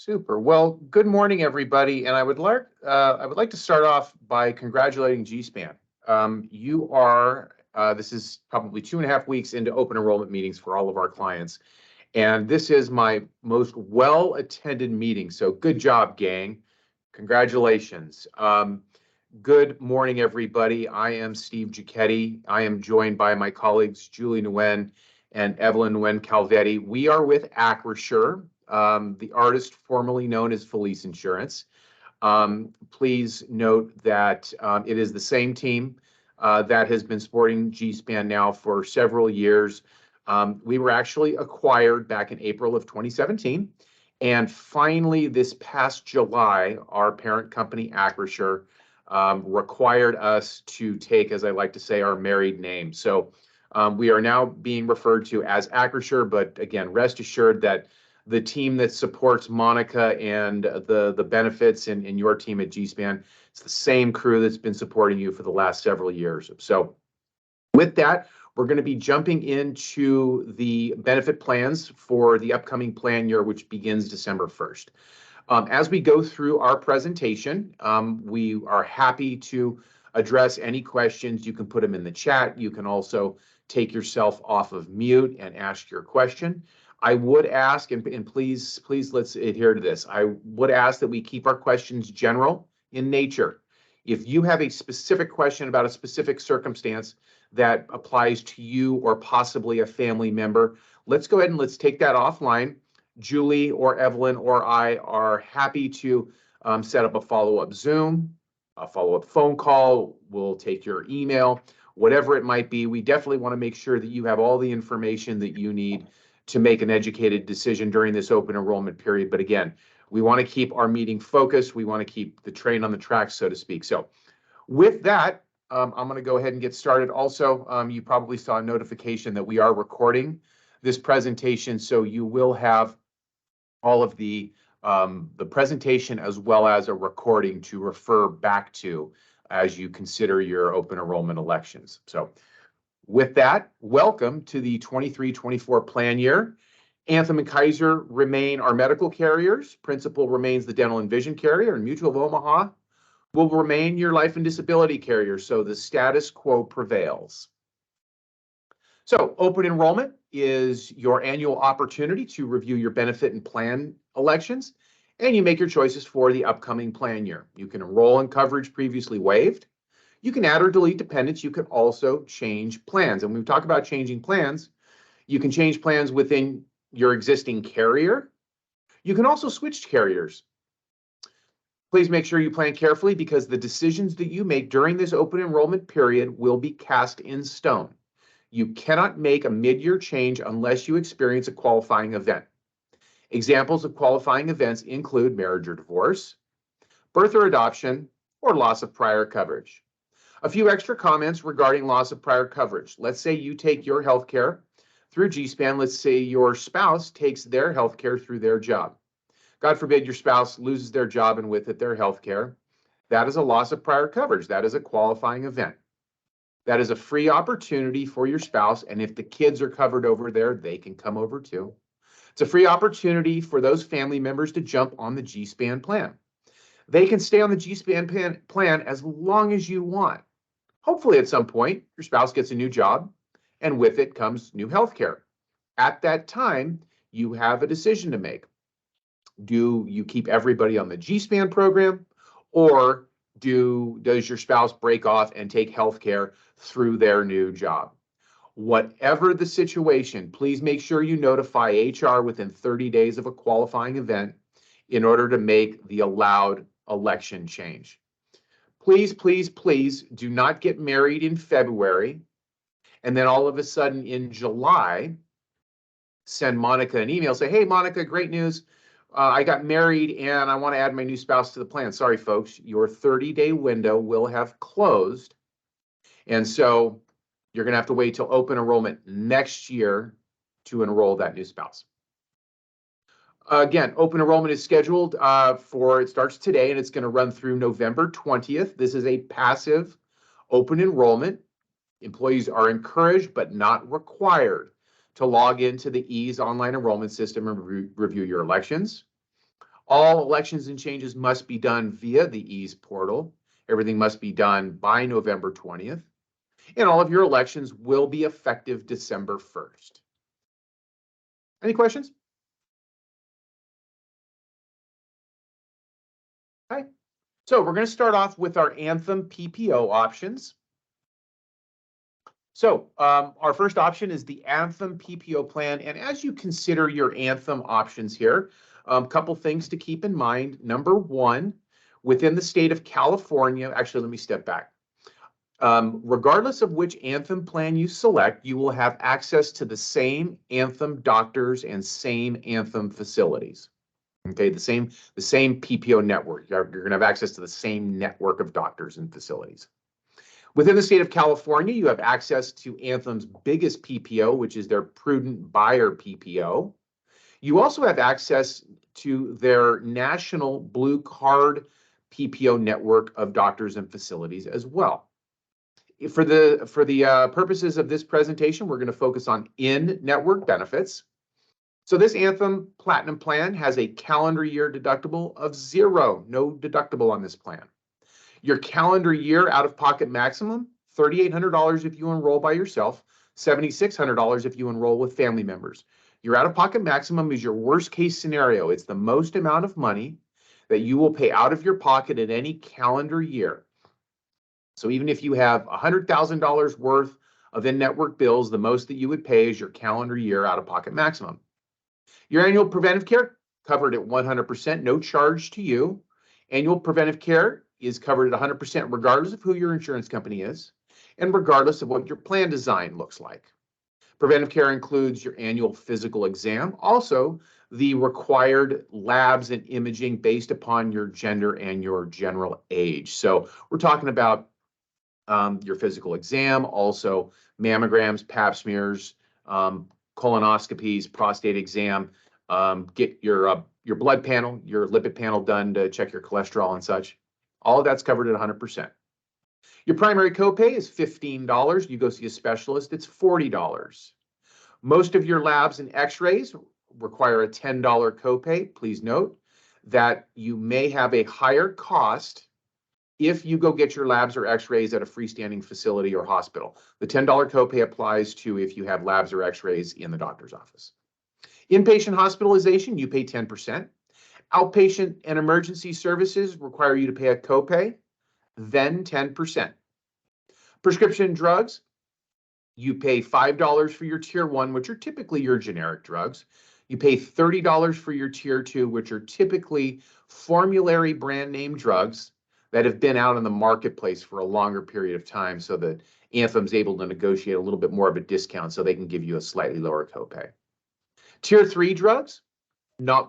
Super. Well, good morning, everybody. And I would like to start off by congratulating GSPANN. This is probably 2.5 weeks into open enrollment meetings for all of our clients. And this is my most well-attended meeting. So good job, gang. Congratulations. Good morning, everybody. I am Steve Giacchetti. I am joined by my colleagues, Julie Nguyen and Evelyn Nguyen Calvetti. We are with Acrisure, the artist formerly known as Felice Insurance. Please note that it is the same team that has been supporting GSPANN now for several years. We were actually acquired back in April of 2017. And finally, this past July, our parent company, Acrisure, required us to take, as I like to say, our married name. So we are now being referred to as Acrisure, but again, rest assured that the team that supports Monica and the benefits in your team at GSPANN, it's the same crew that's been supporting you for the last several years. So with that, we're going to be jumping into the benefit plans for the upcoming plan year, which begins December 1st. As we go through our presentation, we are happy to address any questions. You can put them in the chat. You can also take yourself off of mute and ask your question. I would ask, and please let's adhere to this. I would ask that we keep our questions general in nature. If you have a specific question about a specific circumstance that applies to you or possibly a family member, let's go ahead and let's take that offline. Julie or Evelyn or I are happy to set up a follow-up Zoom, a follow-up phone call. We'll take your email, whatever it might be. We definitely want to make sure that you have all the information that you need to make an educated decision during this open enrollment period. But again, we want to keep our meeting focused. We want to keep the train on the tracks, so to speak. So with that, I'm going to go ahead and get started. Also, you probably saw a notification that we are recording this presentation, so you will have all of the presentation as well as a recording to refer back to as you consider your open enrollment elections. So with that, welcome to the 23-24 plan year. Anthem and Kaiser remain our medical carriers. Principal remains the dental and vision carrier, and Mutual of Omaha will remain your life and disability carrier. So the status quo prevails. So open enrollment is your annual opportunity to review your benefit and plan elections, and you make your choices for the upcoming plan year. You can enroll in coverage previously waived. You can add or delete dependents. You can also change plans. And when we talk about changing plans, you can change plans within your existing carrier. You can also switch carriers. Please make sure you plan carefully because the decisions that you make during this open enrollment period will be cast in stone. You cannot make a mid-year change unless you experience a qualifying event. Examples of qualifying events include marriage or divorce, birth or adoption, or loss of prior coverage. A few extra comments regarding loss of prior coverage. Let's say you take your health care through GSPANN. Let's say your spouse takes their health care through their job. God forbid your spouse loses their job and with it their health care. That is a loss of prior coverage. That is a qualifying event. That is a free opportunity for your spouse, and if the kids are covered over there, they can come over too. It's a free opportunity for those family members to jump on the GSPANN plan. They can stay on the GSPANN plan as long as you want. Hopefully at some point, your spouse gets a new job, and with it comes new health care. At that time, you have a decision to make. Do you keep everybody on the GSPANN program, or does your spouse break off and take health care through their new job? Whatever the situation, please make sure you notify HR within 30 days of a qualifying event in order to make the allowed election change. Please, please, please do not get married in February and then all of a sudden in July, send Monica an email, say, hey, Monica, great news. I got married and I want to add my new spouse to the plan. Sorry, folks, your 30-day window will have closed. And so you're going to have to wait till open enrollment next year to enroll that new spouse. Again, open enrollment is scheduled it starts today and it's going to run through November 20th. This is a passive open enrollment. Employees are encouraged but not required to log into the EASE online enrollment system and review your elections. All elections and changes must be done via the EASE portal. Everything must be done by November 20th. And all of your elections will be effective December 1st. Any questions? Okay. So we're going to start off with our Anthem PPO options. So our first option is the Anthem PPO plan. And as you consider your Anthem options here, a couple things to keep in mind. Number one, within the state of California, actually, let me step back. Regardless of which Anthem plan you select, you will have access to the same Anthem doctors and same Anthem facilities. Okay, the same PPO network. You're going to have access to the same network of doctors and facilities. Within the state of California, you have access to Anthem's biggest PPO, which is their Prudent Buyer PPO. You also have access to their national Blue Card PPO network of doctors and facilities as well. For the purposes of this presentation, we're going to focus on in-network benefits. So this Anthem Platinum plan has a calendar year deductible of $0, no deductible on this plan. Your calendar year out-of-pocket maximum, $3,800 if you enroll by yourself, $7,600 if you enroll with family members. Your out-of-pocket maximum is your worst-case scenario. It's the most amount of money that you will pay out of your pocket in any calendar year. So even if you have $100,000 worth of in-network bills, the most that you would pay is your calendar year out-of-pocket maximum. Your annual preventive care covered at 100%, no charge to you. Annual preventive care is covered at 100% regardless of who your insurance company is and regardless of what your plan design looks like. Preventive care includes your annual physical exam, also the required labs and imaging based upon your gender and your general age. So we're talking about your physical exam, also mammograms, pap smears, colonoscopies, prostate exam, get your blood panel, your lipid panel done to check your cholesterol and such. All of that's covered at 100%. Your primary copay is $15. You go see a specialist, it's $40. Most of your labs and x-rays require a $10 copay. Please note that you may have a higher cost if you go get your labs or x-rays at a freestanding facility or hospital. The $10 copay applies to if you have labs or x-rays in the doctor's office. Inpatient hospitalization, you pay 10%. Outpatient and emergency services require you to pay a copay, then 10%. Prescription drugs, you pay $5 for your tier 1, which are typically your generic drugs. You pay $30 for your tier 2, which are typically formulary brand name drugs that have been out in the marketplace for a longer period of time so that Anthem's able to negotiate a little bit more of a discount so they can give you a slightly lower copay. Tier 3 drugs,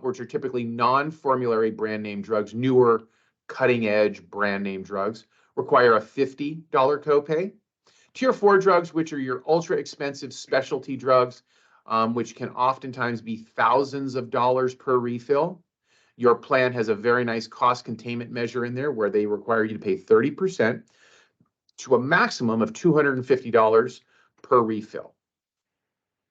which are typically non-formulary brand name drugs, newer cutting edge brand name drugs, require a $50 copay. Tier 4 drugs, which are your ultra expensive specialty drugs, which can oftentimes be thousands of dollars per refill. Your plan has a very nice cost containment measure in there where they require you to pay 30% to a maximum of $250 per refill.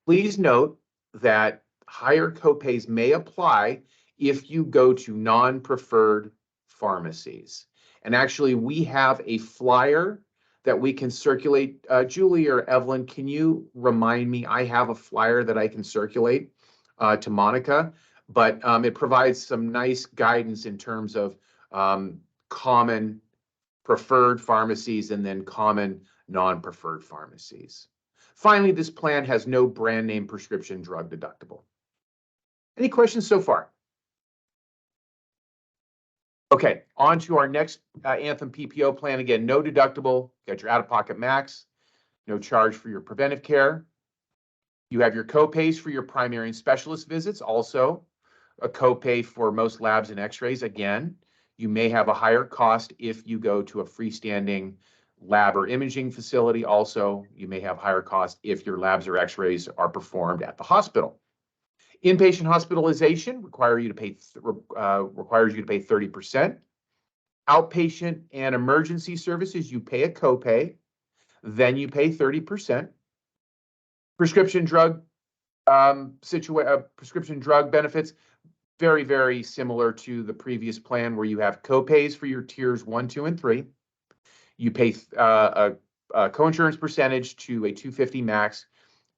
Please note that higher copays may apply if you go to non-preferred pharmacies. And actually, we have a flyer that we can circulate. Julie or Evelyn, can you remind me? I have a flyer that I can circulate to Monica, but it provides some nice guidance in terms of common preferred pharmacies and then common non-preferred pharmacies. Finally, this plan has no brand name prescription drug deductible. Any questions so far? Okay, on to our next Anthem PPO plan. Again, no deductible, got your out-of-pocket max, no charge for your preventive care. You have your copays for your primary and specialist visits, also a copay for most labs and x-rays. Again, you may have a higher cost if you go to a freestanding lab or imaging facility. Also, you may have higher cost if your labs or x-rays are performed at the hospital. Inpatient hospitalization requires you to pay 30%. Outpatient and emergency services, you pay a copay, then you pay 30%. Prescription drug prescription drug benefits, very, very similar to the previous plan where you have co-pays for your tiers 1, 2, and 3. You pay a coinsurance percentage to a 250 max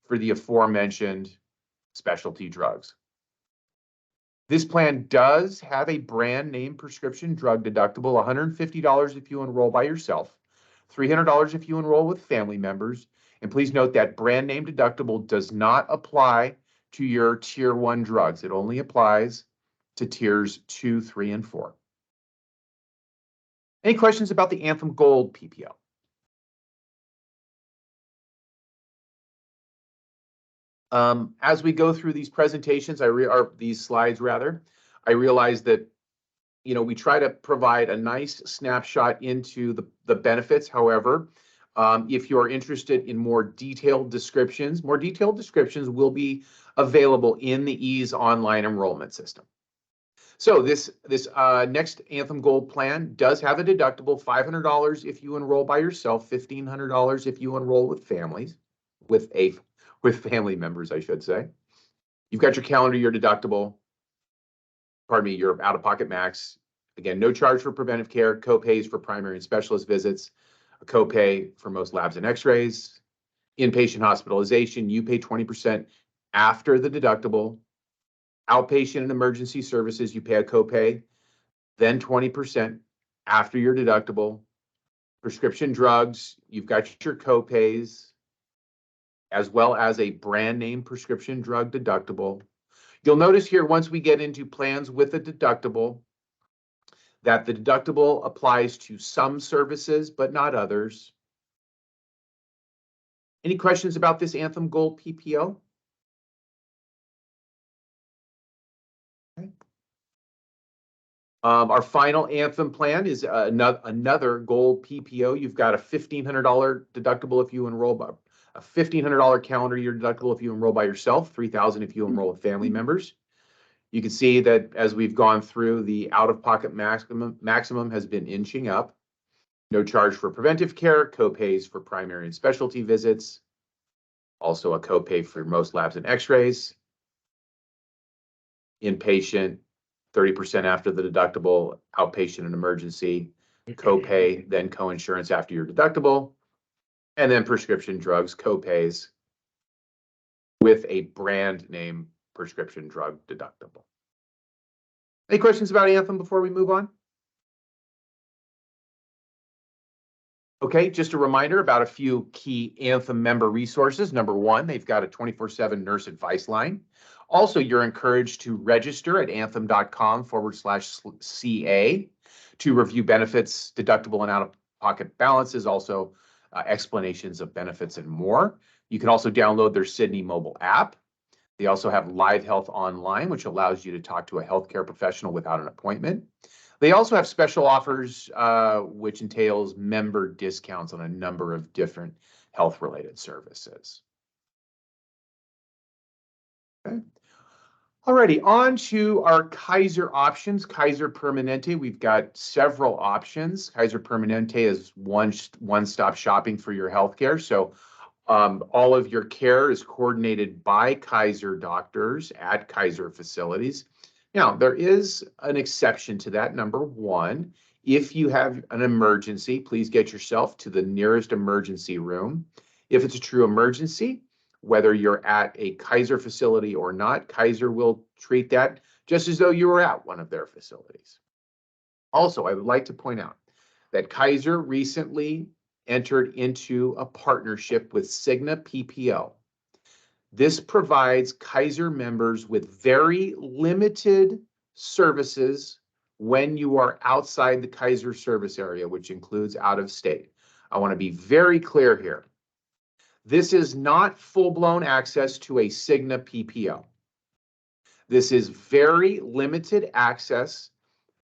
for the aforementioned specialty drugs. This plan does have a brand name prescription drug deductible, $150 if you enroll by yourself, $300 if you enroll with family members. And please note that brand name deductible does not apply to your tier 1 drugs. It only applies to tiers 2, 3, and 4. Any questions about the Anthem Gold PPO? As we go through these presentations, these slides rather, I realize that we try to provide a nice snapshot into the benefits. However, if you're interested in more detailed descriptions will be available in the EASE online enrollment system. So this next Anthem Gold plan does have a deductible, $500 if you enroll by yourself, $1,500 if you enroll with families, with family members, I should say. You've got your calendar year deductible, your out-of-pocket max. Again, no charge for preventive care, co-pays for primary and specialist visits, a co-pay for most labs and x-rays, inpatient hospitalization, you pay 20% after the deductible. Outpatient and emergency services, you pay a co-pay, then 20% after your deductible. Prescription drugs, you've got your co-pays, as well as a brand name prescription drug deductible. You'll notice here, once we get into plans with a deductible, that the deductible applies to some services, but not others. Any questions about this Anthem Gold PPO? Okay. Our final Anthem plan is another Gold PPO. You've got a $1,500 deductible if you enroll by a $1,500 calendar year deductible if you enroll by yourself, $3,000 if you enroll with family members. You can see that as we've gone through, the out-of-pocket maximum has been inching up. No charge for preventive care, co-pays for primary and specialty visits, also a co-pay for most labs and x-rays. Inpatient, 30% after the deductible, outpatient and emergency, co-pay, then co-insurance after your deductible, and then prescription drugs, co-pays with a brand name prescription drug deductible. Any questions about Anthem before we move on? Okay, just a reminder about a few key Anthem member resources. Number one, they've got a 24/7 nurse advice line. Also, you're encouraged to register at anthem.com/CA to review benefits, deductible and out-of-pocket balances, also explanations of benefits and more. You can also download their Sydney mobile app. They also have Live Health Online, which allows you to talk to a healthcare professional without an appointment. They also have special offers, which entails member discounts on a number of different health-related services. Okay. Alrighty, on to our Kaiser options. Kaiser Permanente, we've got several options. Kaiser Permanente is one-stop shopping for your healthcare. So all of your care is coordinated by Kaiser doctors at Kaiser facilities. Now, there is an exception to that. Number one, if you have an emergency, please get yourself to the nearest emergency room. If it's a true emergency, whether you're at a Kaiser facility or not, Kaiser will treat that just as though you were at one of their facilities. Also, I would like to point out that Kaiser recently entered into a partnership with Cigna PPO. This provides Kaiser members with very limited services when you are outside the Kaiser service area, which includes out of state. I want to be very clear here. This is not full-blown access to a Cigna PPO. This is very limited access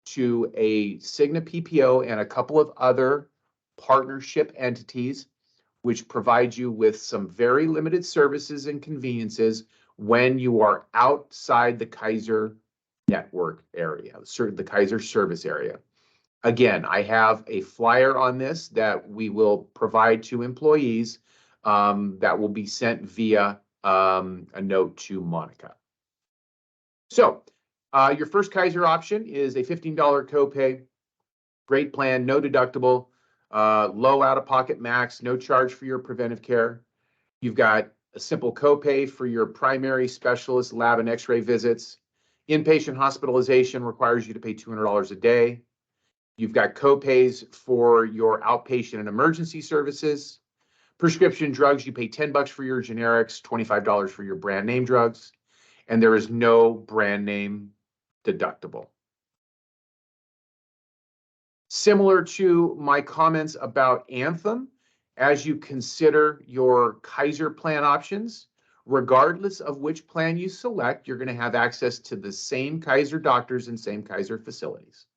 to a Cigna PPO and a couple of other partnership entities, which provide you with some very limited services and conveniences when you are outside the Kaiser network area, the Kaiser service area. Again, I have a flyer on this that we will provide to employees that will be sent via a note to Monica. So Your first Kaiser option is a $15 copay, great plan, no deductible, low out-of-pocket max, no charge for your preventive care. You've got a simple copay for your primary specialist lab and x-ray visits. Inpatient hospitalization requires you to pay $200 a day. You've got copays for your outpatient and emergency services. Prescription drugs, you pay $10 for your generics, $25 for your brand name drugs, and there is no brand name deductible. Similar to my comments about Anthem, as you consider your Kaiser plan options, regardless of which plan you select, you're going to have access to the same Kaiser doctors and same Kaiser facilities.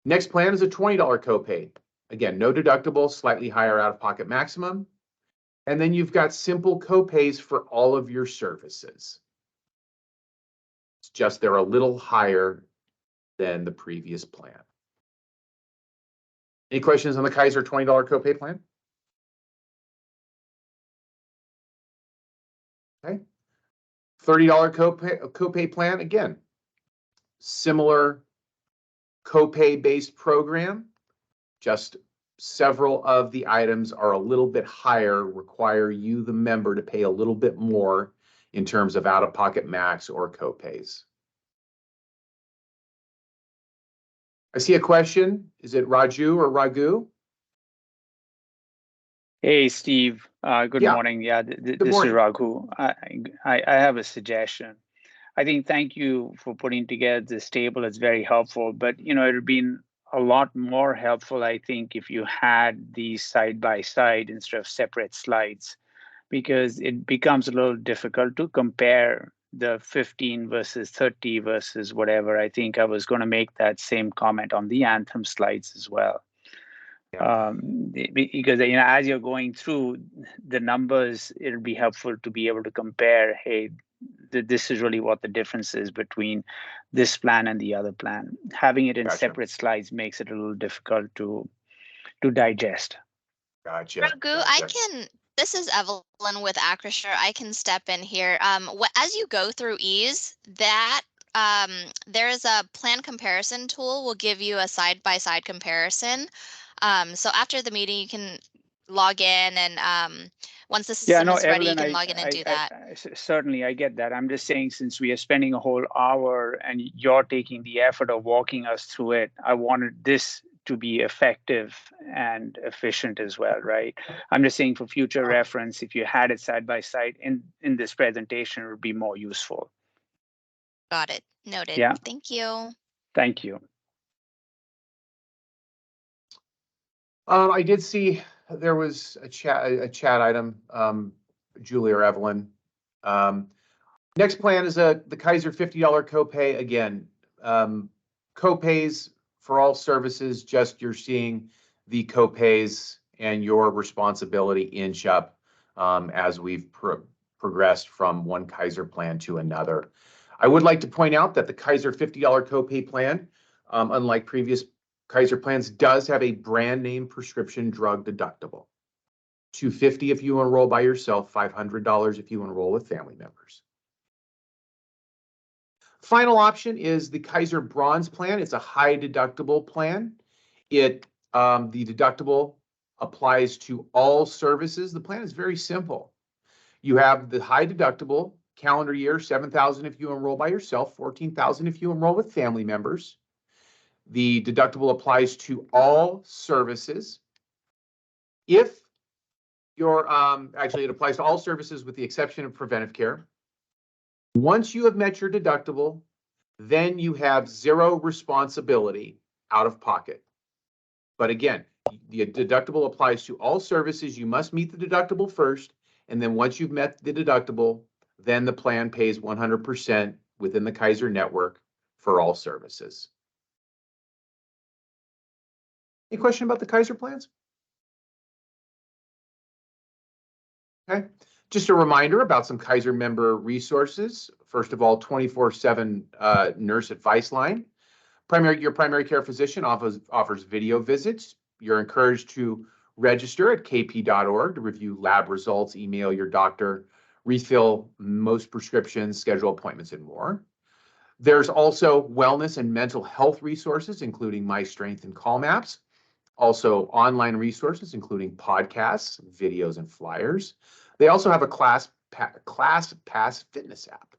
Next plan is a $20 copay. Again, no deductible, slightly higher out-of-pocket maximum. And then you've got simple copays for all of your services. It's just they're a little higher than the previous plan. Any questions on the Kaiser $20 copay plan? Okay. $30 copay plan, again, similar copay-based program, just several of the items are a little bit higher, require you, the member, to pay a little bit more in terms of out-of-pocket max or copays. I see a question. Is it Raju or Raghu? Hey, Steve. Good morning. Yeah, this morning. is Raghu. I have a suggestion. I think thank you for putting together this table. It's very helpful, but it would have been a lot more helpful, I think, if you had these side by side instead of separate slides, because it becomes a little difficult to compare the 15 versus 30 versus whatever. I think I was going to make that same comment on the Anthem slides as well. Yeah. Because as you're going through the numbers, it'll be helpful to be able to compare, hey, this is really what the difference is between this plan and the other plan. Having it in separate slides makes it a little difficult to digest. Gotcha. Raghu, this is Evelyn with Acrisure. I can step in here. As you go through ease, there is a plan comparison tool will give you a side-by-side comparison. So after the meeting, you can log in, and once the system is ready, you can log in and do that. Certainly, I get that. I'm just saying, since we are spending a whole hour and you're taking the effort of walking us through it, I wanted this to be effective and efficient as well, right? I'm just saying, for future reference, if you had it side by side in this presentation, it would be more useful. Got it. Noted. Yeah. Thank you. Thank you. I did see there was a chat item, Julie or Evelyn. Next plan is the Kaiser $50 copay. Again, copays for all services, just you're seeing the copays and your responsibility inch up as we've progressed from one Kaiser plan to another. I would like to point out that the Kaiser $50 copay plan, unlike previous Kaiser plans, does have a brand name prescription drug deductible. $250 if you enroll by yourself, $500 if you enroll with family members. Final option is the Kaiser Bronze plan. It's a high deductible plan. The deductible applies to all services. The plan is very simple. You have the high deductible, calendar year, $7,000 if you enroll by yourself, $14,000 if you enroll with family members. The deductible applies to all services. If you're, actually it applies to all services with the exception of preventive care. Once you have met your deductible, then you have zero responsibility out of pocket. But again, the deductible applies to all services. You must meet the deductible first, and then once you've met the deductible, then the plan pays 100% within the Kaiser network for all services. Any question about the Kaiser plans? Okay, just a reminder about some Kaiser member resources. First of all, 24/7 nurse advice line. Your primary care physician offers video visits. You're encouraged to register at kp.org to review lab results, email your doctor refill most prescriptions, schedule appointments, and more. There's also wellness and mental health resources, including My Strength and Calm apps. Also online resources, including podcasts, videos, and flyers. They also have a ClassPass fitness app.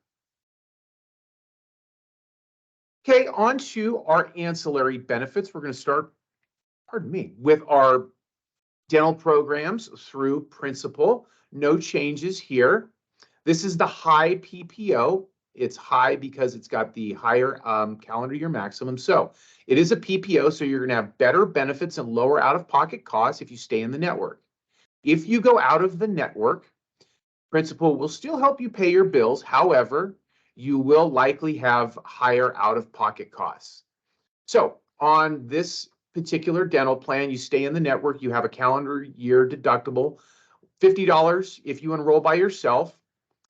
Okay, on to our ancillary benefits. We're going to start, with our dental programs through Principal. No changes here. This is the high PPO. It's high because it's got the higher calendar year maximum. So it is a PPO, so you're going to have better benefits and lower out-of-pocket costs if you stay in the network. If you go out of the network, Principal will still help you pay your bills. However, you will likely have higher out-of-pocket costs. So on this particular dental plan, you stay in the network, you have a calendar year deductible, $50 if you enroll by yourself.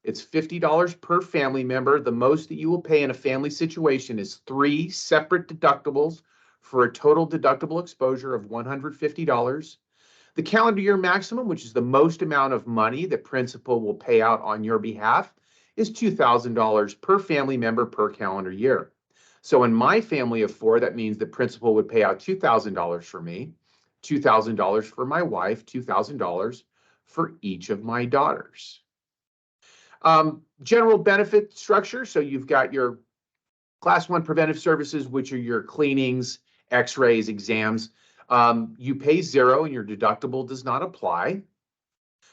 It's $50 per family member. The most that you will pay in a family situation is 3 separate deductibles for a total deductible exposure of $150. The calendar year maximum, which is the most amount of money that Principal will pay out on your behalf, is $2,000 per family member per calendar year. So in my family of 4, that means the Principal would pay out $2,000 for me, $2,000 for my wife, $2,000 for each of my daughters. General benefit structure. So you've got your Class 1 preventive services, which are your cleanings, x-rays, exams. You pay 0 and your deductible does not apply.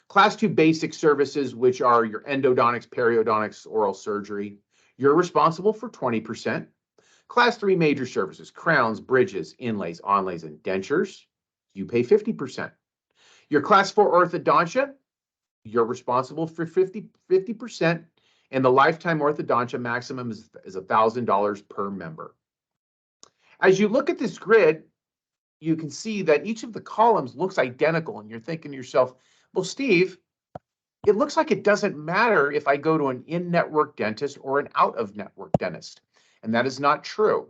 Class 2 basic services, which are your endodontics, periodontics, oral surgery. You're responsible for 20%. Class 3 major services, crowns, bridges, inlays, onlays, and dentures. You pay 50%. Your Class 4 orthodontia, you're responsible for 50%, and the lifetime orthodontia maximum is $1,000 per member. As you look at this grid, you can see that each of the columns looks identical, and you're thinking to yourself, well, Steve, it looks like it doesn't matter if I go to an in-network dentist or an out-of-network dentist, and that is not true.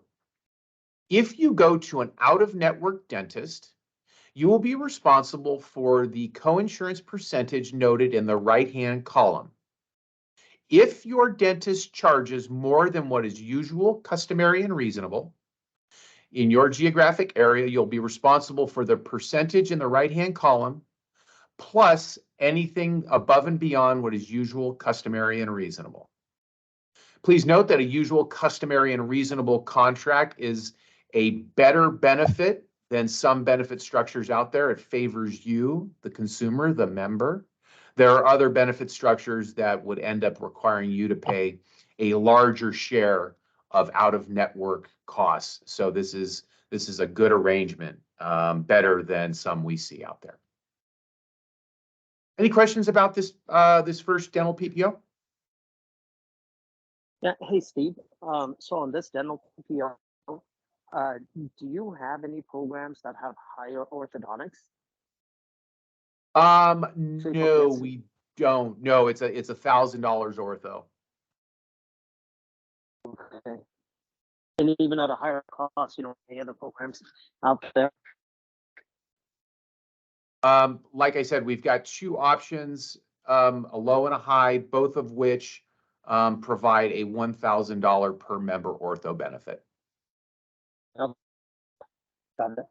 If you go to an out-of-network dentist, you will be responsible for the coinsurance percentage noted in the right-hand column. If your dentist charges more than what is usual, customary, and reasonable, in your geographic area, you'll be responsible for the percentage in the right-hand column, plus anything above and beyond what is usual, customary, and reasonable. Please note that a usual, customary, and reasonable contract is a better benefit than some benefit structures out there. It favors you, the consumer, the member. There are other benefit structures that would end up requiring you to pay a larger share of out-of-network costs. So this is a good arrangement, better than some we see out there. Any questions about this this first dental PPO? Yeah. Hey, Steve. So on this dental PPO, do you have any programs that have higher orthodontics? No, we don't. No, it's $1,000 ortho. Okay. And even at a higher cost, any other programs out there? Like I said, we've got 2 options, a low and a high, both of which provide a $1,000 per member ortho benefit. Got it.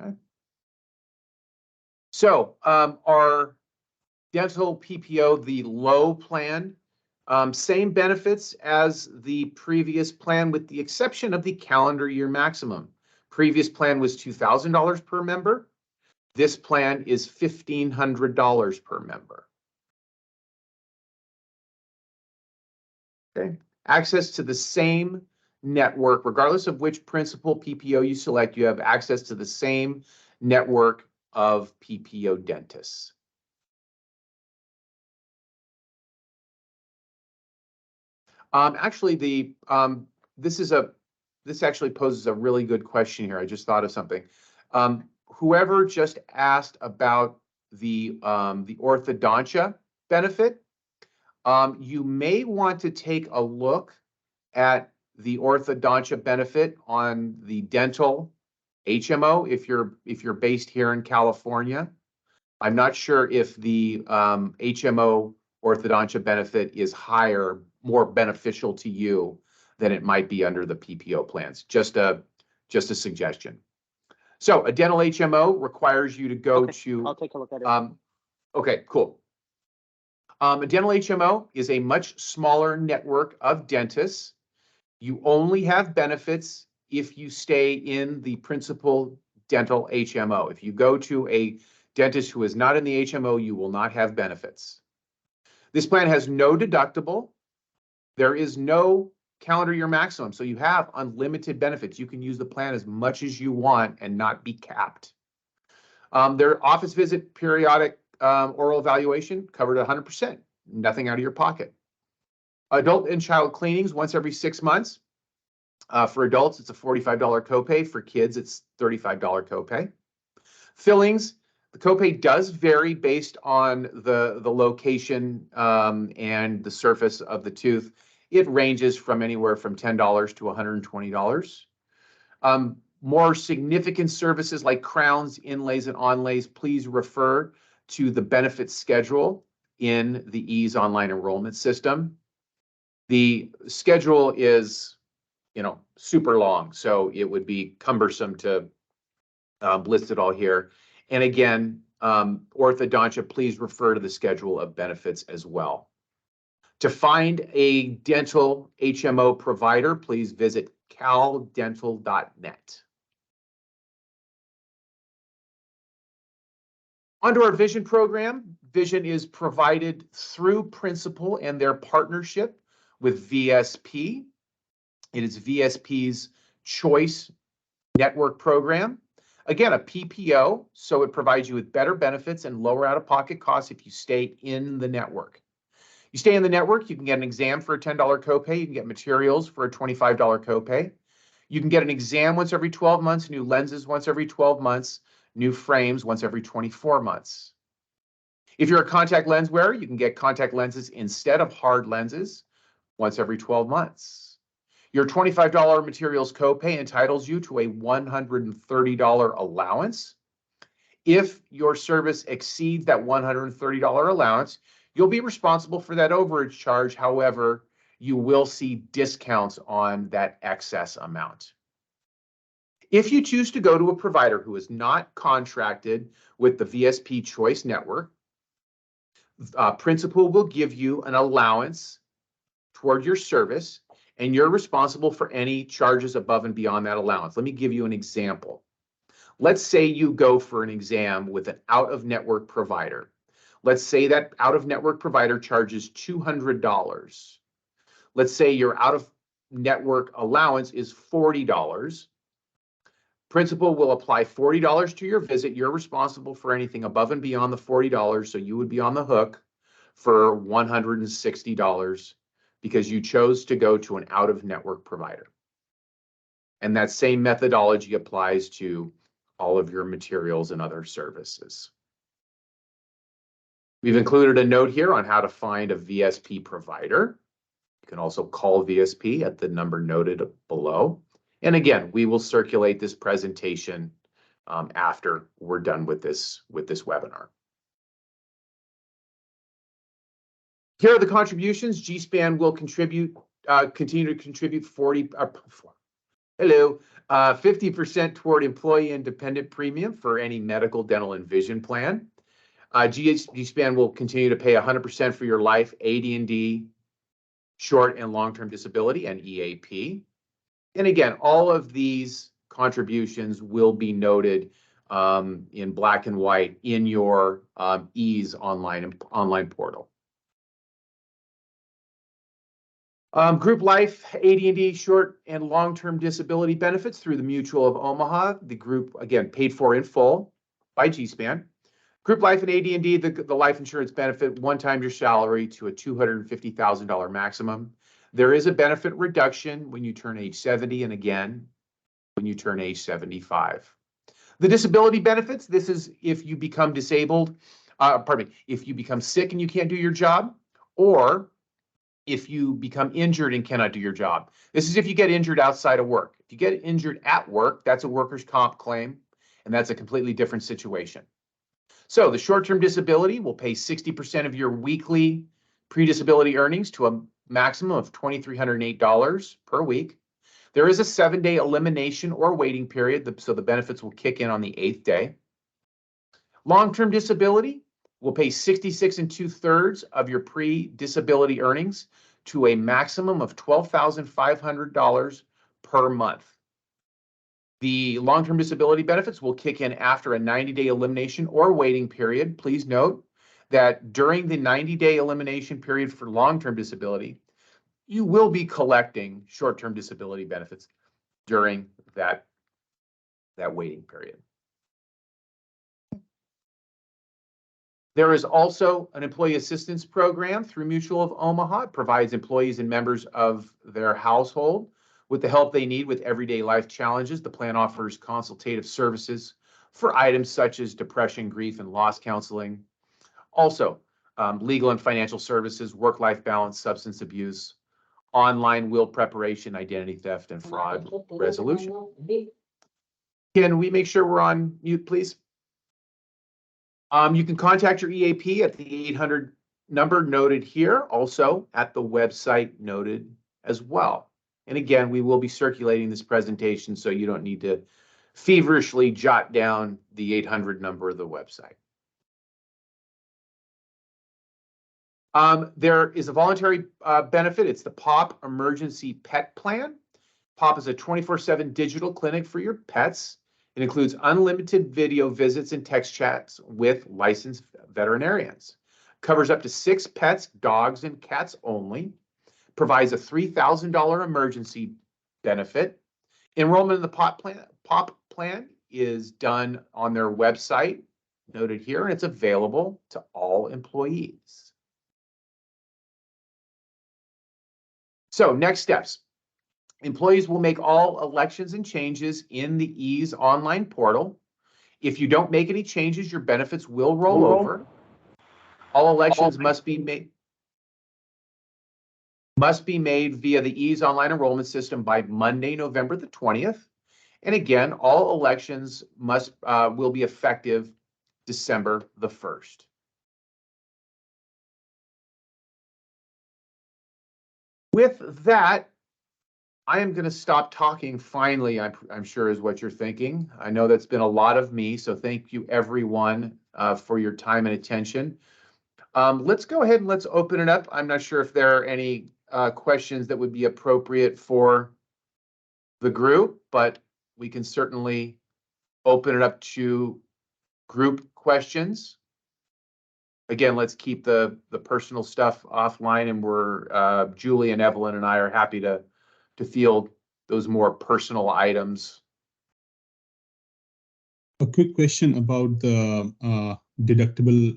Okay. So our dental PPO, the low plan, same benefits as the previous plan with the exception of the calendar year maximum. Previous plan was $2,000 per member. This plan is $1,500 per member. Okay. Access to the same network, regardless of which Principal PPO you select, you have access to the same network of PPO dentists. Actually, this actually poses a really good question here. I just thought of something. Whoever just asked about the orthodontia benefit, you may want to take a look at the orthodontia benefit on the dental HMO if you're based here in California. I'm not sure if the HMO orthodontia benefit is higher, more beneficial to you than it might be under the PPO plans. Just a suggestion. So a dental HMO requires you to go to. I'll take a look at it. Okay, cool. A dental HMO is a much smaller network of dentists. You only have benefits if you stay in the principal dental HMO. If you go to a dentist who is not in the HMO, you will not have benefits. This plan has no deductible. There is no calendar year maximum, so you have unlimited benefits. You can use the plan as much as you want and not be capped. Their office visit, periodic oral evaluation covered 100%, nothing out of your pocket. Adult and child cleanings once every 6 months. For adults, it's a $45 copay. For kids, it's $35 copay. Fillings, the copay does vary based on the location and the surface of the tooth. It ranges from anywhere from $10 to $120. More significant services like crowns, inlays, and onlays, please refer to the benefit schedule in the EASE online enrollment system. The schedule is, super long, so it would be cumbersome to list it all here. And again, orthodontia, please refer to the schedule of benefits as well. To find a dental HMO provider, please visit caldental.net. Under our Vision program, Vision is provided through Principal and their partnership with VSP. It is VSP's Choice Network program. Again, a PPO, so it provides you with better benefits and lower out-of-pocket costs if you stay in the network. You stay in the network, you can get an exam for a $10 copay. You can get materials for a $25 copay. You can get an exam once every 12 months, new lenses once every 12 months, new frames once every 24 months. If you're a contact lens wearer, you can get contact lenses instead of hard lenses once every 12 months. Your $25 materials copay entitles you to a $130 allowance. If your service exceeds that $130 allowance, you'll be responsible for that overage charge. However, you will see discounts on that excess amount. If you choose to go to a provider who is not contracted with the VSP Choice Network, Principal will give you an allowance toward your service, and you're responsible for any charges above and beyond that allowance. Let me give you an example. Let's say you go for an exam with an out-of-network provider. Let's say that out-of-network provider charges $200. Let's say your out-of-network allowance is $40. Principal will apply $40 to your visit. You're responsible for anything above and beyond the $40, so you would be on the hook for $160 because you chose to go to an out-of-network provider. And that same methodology applies to all of your materials and other services. We've included a note here on how to find a VSP provider. You can also call VSP at the number noted below. And again, we will circulate this presentation after we're done with this webinar. Here are the contributions. GSPANN will continue to contribute 50% toward employee independent premium for any medical, dental, and vision plan. GSPANN will continue to pay 100% for your life, AD&D, short and long-term disability, and EAP. And again, all of these contributions will be noted in black and white in your EASE online portal. Group life, AD&D, short and long-term disability benefits through the Mutual of Omaha. The group, again, paid for in full by GSPANN. Group life and AD&D, the life insurance benefit, one time your salary to a $250,000 maximum. There is a benefit reduction when you turn age 70 and again, when you turn age 75. The disability benefits, this is if you become disabled, if you become sick and you can't do your job, or if you become injured and cannot do your job. This is if you get injured outside of work. If you get injured at work, that's a workers' comp claim, and that's a completely different situation. So the short-term disability will pay 60% of your weekly pre-disability earnings to a maximum of $2,308 per week. There is a 7-day elimination or waiting period, so the benefits will kick in on the 8th day. Long-term disability will pay 66 2/3 of your pre-disability earnings to a maximum of $12,500 per month. The long-term disability benefits will kick in after a 90-day elimination or waiting period. Please note that during the 90-day elimination period for long-term disability, you will be collecting short-term disability benefits during that waiting period. There is also an employee assistance program through Mutual of Omaha. It provides employees and members of their household with the help they need with everyday life challenges. The plan offers consultative services for items such as depression, grief, and loss counseling. Also, legal and financial services, work-life balance, substance abuse, online will preparation, identity theft, and fraud resolution. Can we make sure we're on mute, please? You can contact your EAP at the 800 number noted here, also at the website noted as well. And again, we will be circulating this presentation, so you don't need to feverishly jot down the 800 number of the website. There is a voluntary benefit. It's the POP Emergency Pet Plan. POP is a 24/7 digital clinic for your pets. It includes unlimited video visits and text chats with licensed veterinarians. Covers up to 6 pets, dogs, and cats only. Provides a $3,000 emergency benefit. Enrollment in the POP plan is done on their website, noted here, and it's available to all employees. So next steps. Employees will make all elections and changes in the EASE online portal. If you don't make any changes, your benefits will roll over. All elections must be made via the EASE online enrollment system by Monday, November the 20th. And again, all elections will be effective December the 1st. With that, I am going to stop talking finally, I'm sure is what you're thinking. I know that's been a lot of me, so thank you everyone for your time and attention. Let's go ahead and let's open it up. I'm not sure if there are any questions that would be appropriate for the group, but we can certainly open it up to group questions. Again, let's keep the personal stuff offline, and we're Julie and Evelyn and I are happy to field those more personal items. A quick question about the deductible,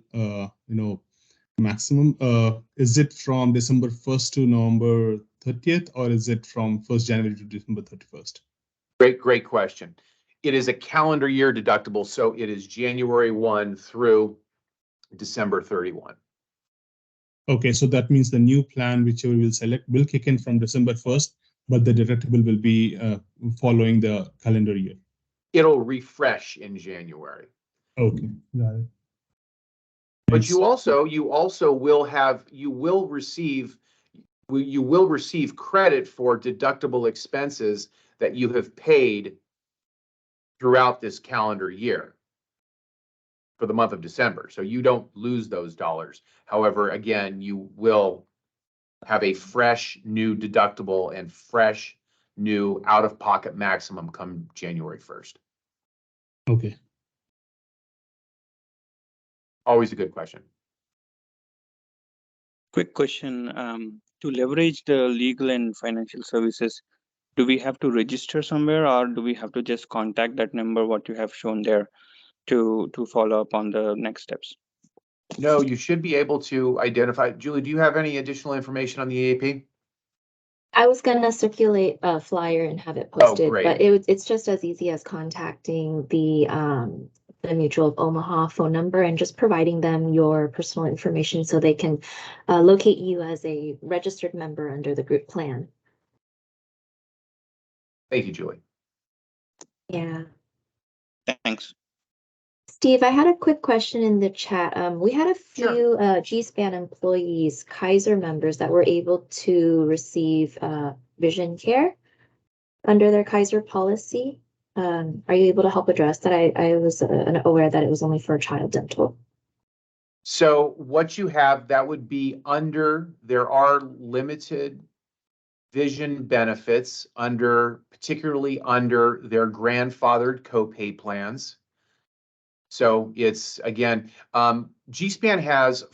maximum. Is it from December 1st to November 30th, or is it from 1st January to December 31st? Great question. It is a calendar year deductible, so it is January 1 through December 31. Okay, so that means the new plan, whichever we'll select, will kick in from December 1st, but the deductible will be following the calendar year. It'll refresh in January. Okay, got it. But you also will receive credit for deductible expenses that you have paid throughout this calendar year for the month of December. So you don't lose those dollars. However, again, you will have a fresh new deductible and fresh new out-of-pocket maximum come January 1st. Okay. Always a good question. Quick question. To leverage the legal and financial services, do we have to register somewhere, or do we have to just contact that number, what you have shown there, to follow up on the next steps? No, you should be able to identify. Julie, do you have any additional information on the EAP? I was going to circulate a flyer and have it posted, great. but it's just as easy as contacting the Mutual of Omaha phone number and just providing them your personal information so they can locate you as a registered member under the group plan. Thank you, Julie. Yeah. Thanks. Steve, I had a quick question in the chat. We had a few GSPANN employees, Kaiser members, that were able to receive vision care under their Kaiser policy. Are you able to help address that? I was aware that it was only for child dental. So what you have, that would be there are limited vision benefits particularly under their grandfathered copay plans. So it's, again, GSPANN has I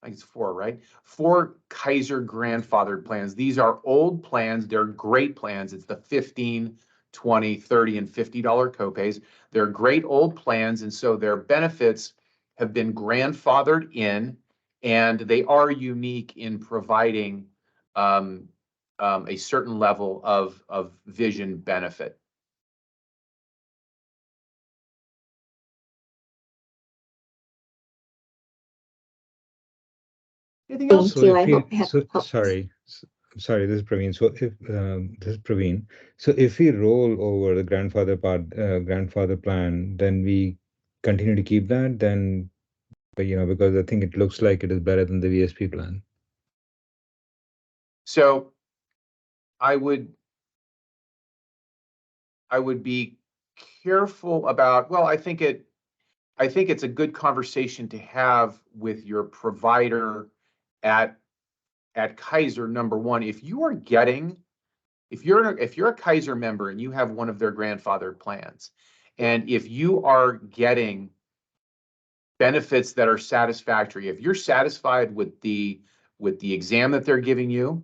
think it's four, right? 4 Kaiser grandfathered plans. These are old plans. They're great plans. It's the $15, $20, $30, and $50 copays. They're great old plans, and so their benefits have been grandfathered in, and they are unique in providing a certain level of vision benefit. Anything else? Thank you. I hope I have helped. Sorry, this is Praveen. So if this is Praveen. So if we roll over the grandfather plan, then we continue to keep that, then, because I think it looks like it is better than the VSP plan. So I would be careful about, well, I think it's a good conversation to have with your provider at Kaiser. Number one, if you're a Kaiser member and you have one of their grandfathered plans, and if you are getting benefits that are satisfactory, if you're satisfied with the exam that they're giving you,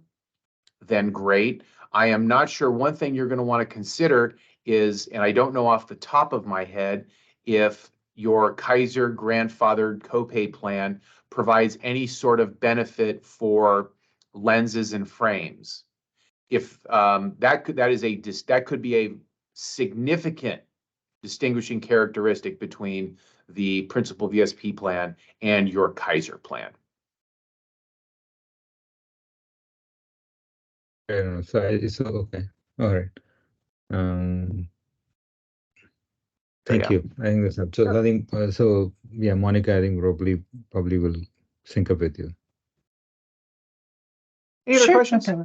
then great. I am not sure. One thing you're going to want to consider is, and I don't know off the top of my head, if your Kaiser grandfathered copay plan provides any sort of benefit for lenses and frames. If that could be a significant distinguishing characteristic between the principal VSP plan and your Kaiser plan. So okay. All right. Thank you. I think that's up. So I think yeah, Monica, I think probably will sync up with you. Any other questions? Okay.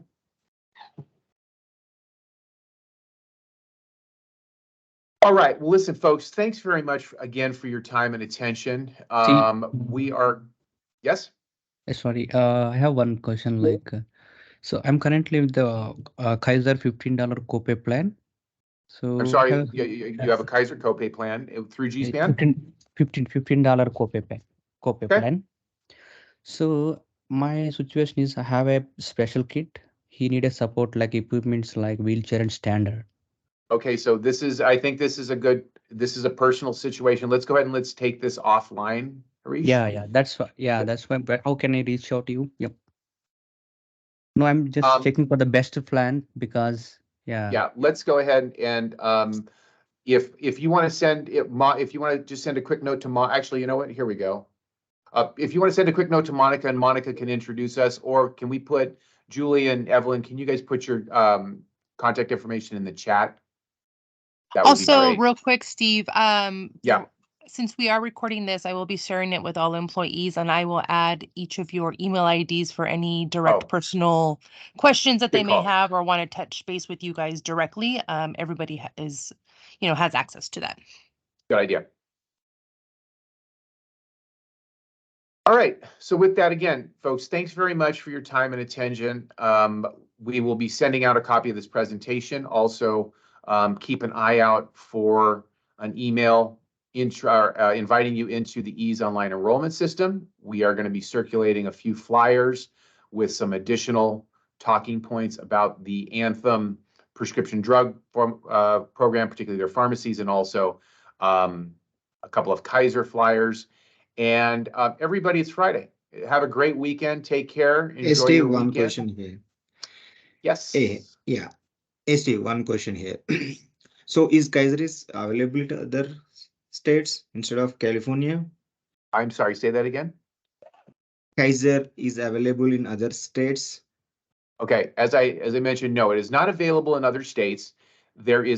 All right. Well, listen, folks, thanks very much again for your time and attention. We are, yes? Sorry, I have one question. So I'm currently with the Kaiser $15 copay plan. So I'm sorry, you have a Kaiser copay plan through GSPANN? $15 copay plan. So my situation is I have a special kid. He needed support like equipments like wheelchair and standard. Okay, so I think this is a personal situation. Let's go ahead and let's take this offline, Harish. Yeah, that's why. But how can I reach out to you? Yep. No, I'm just checking for the best plan because Yeah, let's go ahead and if you want to just send a quick note to actually, you know what? Here we go. If you want to send a quick note to Monica, and Monica can introduce us, or can we put Julie and Evelyn? Can you guys put your contact information in the chat? That would Also, be great. real quick, Steve, Yeah. since we are recording this, I will be sharing it with all employees, and I will add each of your email IDs for any direct personal questions that they may have or want to touch base with you guys directly. Everybody has access to that. Good idea. All right. So with that, again, folks, thanks very much for your time and attention. We will be sending out a copy of this presentation. Also, keep an eye out for an email inviting you into the EASE online enrollment system. We are going to be circulating a few flyers with some additional talking points about the Anthem prescription drug program, particularly their pharmacies, and also a couple of Kaiser flyers. And everybody, it's Friday. Have a great weekend. Take care. Enjoy Steve, your one weekend. question here. Yes. Yeah. Steve, one question here. So is Kaiser is available to other states instead of California? I'm sorry, say that again. Kaiser is available in other states? Okay, as I mentioned, no, it is not available in other states. there are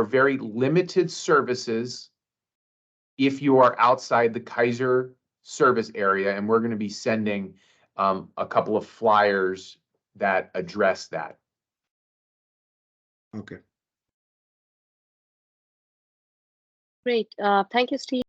very limited services if you are outside the Kaiser service area, and we're going to be sending a couple of flyers that address that. Okay. Great. Thank you, Steve.